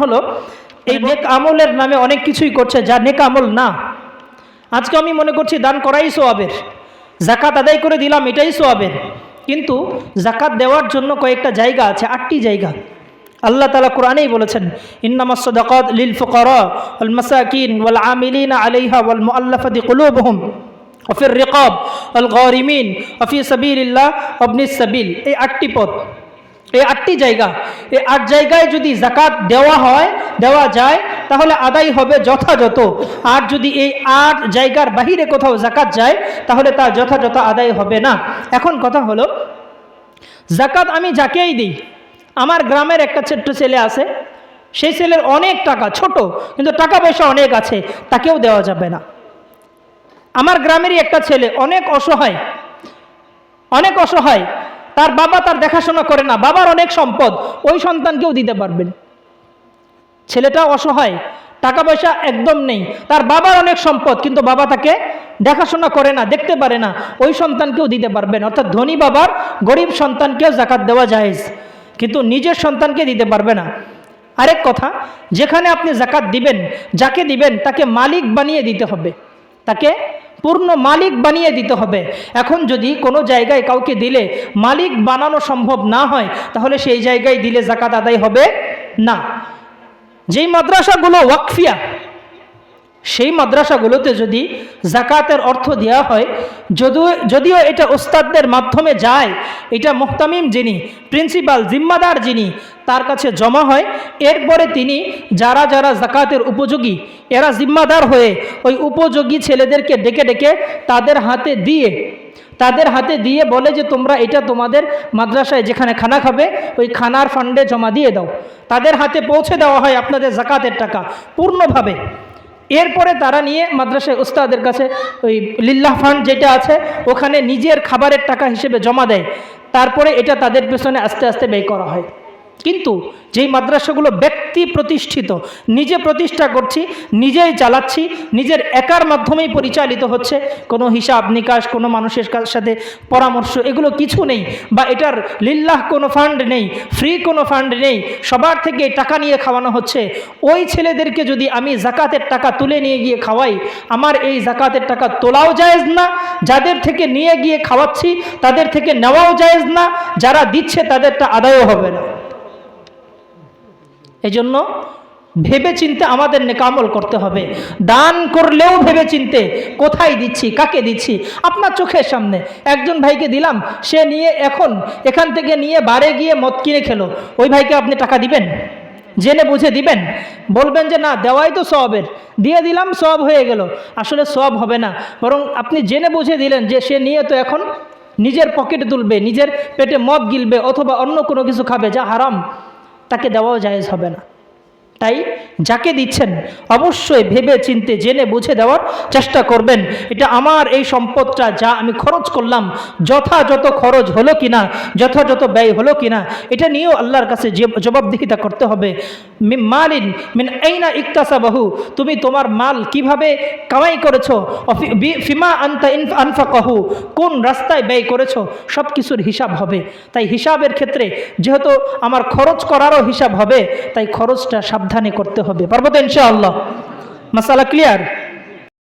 হলো এই নেক আমলের নামে অনেক কিছুই করছে যা নেক আমল না। আজকে আমি মনে করছি দান করাই সওয়াবের, যাকাত আদায় করে দিলাম এটাই সওয়াবের, কিন্তু যাকাত দেওয়ার জন্য কয়েকটা জায়গা আছে, 8টি জায়গা। আল্লাহ তাআলা কোরআনেই বলেছেন, ইন্নামাস সাদাকাত লিল ফুকারা ওয়াল মাসাকিন ওয়াল আমিলিনা আলাইহা ওয়াল মুআল্লাফাতি কুলুবুহুম ওয়া ফির রিকাব ওয়াল গারিমিন ওয়া ফি সাবিলিল্লাহ ওয়া ইবনিস সাবিল। এই 8টি পদ, এই 8টি জায়গা, এই 8 জায়গায় যদি যাকাত দেওয়া যায় তাহলে আদায় হবে যথাযথ। আর যদি এই 8 জায়গার বাহিরে কোথাও যাকাত যায় তাহলে তা যথাযথ আদায় হবে না। এখন কথা হলো, যাকাত আমি যাকেই দিই, আমার গ্রামের একটা ছোট্ট ছেলে আছে, সেই ছেলের অনেক টাকা, ছোট কিন্তু টাকা পয়সা অনেক আছে, তাকেও দেওয়া যাবে না। আমার গ্রামেরই একটা ছেলে অনেক অসহায়, তার বাবা তার দেখাশোনা করে না, বাবার অনেক সম্পদ, ওই সন্তানকেও দিতে পারবেন। ছেলেটা অসহায়, টাকা পয়সা একদম নেই, তার বাবার অনেক সম্পদ কিন্তু বাবা তাকে দেখাশোনা করে না, দেখতে পারে না, ওই সন্তানকেও দিতে পারবেন। অর্থাৎ ধনী বাবার গরিব সন্তানকেও যাকাত দেওয়া জায়েজ, কিন্তু নিজের সন্তানকে দিতে পারবে না। আরেক কথা, যেখানে আপনি যাকাত দিবেন, যাকে দিবেন তাকে মালিক বানিয়ে দিতে হবে, তাকে পূর্ণ মালিক বানিয়ে দিতে হবে। এখন যদি কোনো জায়গায় কাউকে দিলে মালিক বানানো সম্ভব না হয় তাহলে সেই জায়গায় দিলে যাকাত আদায় হবে না। যেই মাদ্রাসাগুলো ওয়াকফিয়া, সেই মাদ্রাসাগুলোতে যদি যাকাতের অর্থ দেওয়া হয়, যদিও এটা ওস্তাদদের মাধ্যমে যায়, এটা মুহতামিম যিনি, প্রিন্সিপাল জিম্মাদার যিনি, তার কাছে জমা হয়। এরপরে তিনি যারা যাকাতের উপযোগী, এরা জিম্মাদার হয়ে ওই উপযোগী ছেলেদেরকে ডেকে ডেকে তাদের হাতে দিয়ে বলে যে তোমরা এটা তোমাদের মাদ্রাসায় যেখানে খানা খাবে ওই খানার ফান্ডে জমা দিয়ে দাও। তাদের হাতে পৌঁছে দেওয়া হয় আপনাদের যাকাতের টাকা পূর্ণভাবে। এরপরে তারা নিয়ে মাদ্রাসায় উস্তাদের কাছে ওই লিল্লাহ ফান্ড যেটা আছে ওখানে নিজের খাবারের টাকা হিসেবে জমা দেয়। তারপরে এটা তাদের পেছনে আস্তে আস্তে ব্যয় করা হয়। কিন্তু যেই মাদ্রাসাগুলো ব্যক্তি প্রতিষ্ঠিত, নিজে প্রতিষ্ঠা করছি, নিজেই চালাচ্ছি, নিজের একার মাধ্যমেই পরিচালিত হচ্ছে, কোনো হিসাব নিকাশ, কোনো মানুষের সাথে পরামর্শ, এগুলো কিছু নেই, বা এটার লিল্লাহ কোনো ফান্ড নেই, ফ্রি কোনো ফান্ড নেই, সবার থেকে টাকা নিয়ে খাওয়ানো হচ্ছে, ওই ছেলেদেরকে যদি আমি যাকাতের টাকা তুলে নিয়ে গিয়ে খাওয়াই, আমার এই যাকাতের টাকা তোলাও জায়েজ না, যাদের থেকে নিয়ে গিয়ে খাওয়াচ্ছি তাদের থেকে নেওয়াও জায়েজ না, যারা দিচ্ছে তাদেরটা আদায়ও হবে না। এজন্য ভেবে চিন্তে আমাদের নেক আমল করতে হবে। দান করলেও ভেবে চিন্তে কোথায় দিচ্ছি, কাকে দিচ্ছি। আপনার চোখের সামনে একজন ভাইকে দিলাম, সে নিয়ে এখান থেকে নিয়ে বারে গিয়ে মদ কিনে খেলো, ওই ভাইকে আপনি টাকা দিবেন? জেনে বুঝে দিবেন? বলবেন যে না, দেওয়াই তো সওয়াবের, দিয়ে দিলাম সওয়াব হয়ে গেল। আসলে সওয়াব হবে না, বরং আপনি জেনে বুঝে দিলেন যে সে নিয়ে তো এখন নিজের পকেটে তুলবে, নিজের পেটে মদ গিলবে, অথবা অন্য কোনো কিছু খাবে যা হারাম, তাকে দেওয়াও জায়েজ হবে না। তাই যাকে দিচ্ছেন অবশ্যই ভেবে চিন্তে জেনে বুঝে দেওয়ার চেষ্টা করবেন। এটা আমার এই সম্পদটা যা আমি খরচ করলাম, যথাযথ খরচ হলো কিনা, যথাযথ ব্যয় হলো কিনা, এটা নিয়েও আল্লাহর কাছে জবাবদিহিতা করতে হবে। মালিন মিন আইনা ইকতাসাবাহু, তুমি তোমার মাল কিভাবে কামাই করেছো, ফিমা আনতা আনফাকাহু, কোন রাস্তায় ব্যয় করেছো, সব কিছুর হিসাব হবে। তাই হিসাবের ক্ষেত্রে যেহেতু আমার খরচ করারও হিসাব হবে, তাই খরচটা সাবধানে করতে হবে। পারবো তো ইনশাআল্লাহ? মাসালা ক্লিয়ার?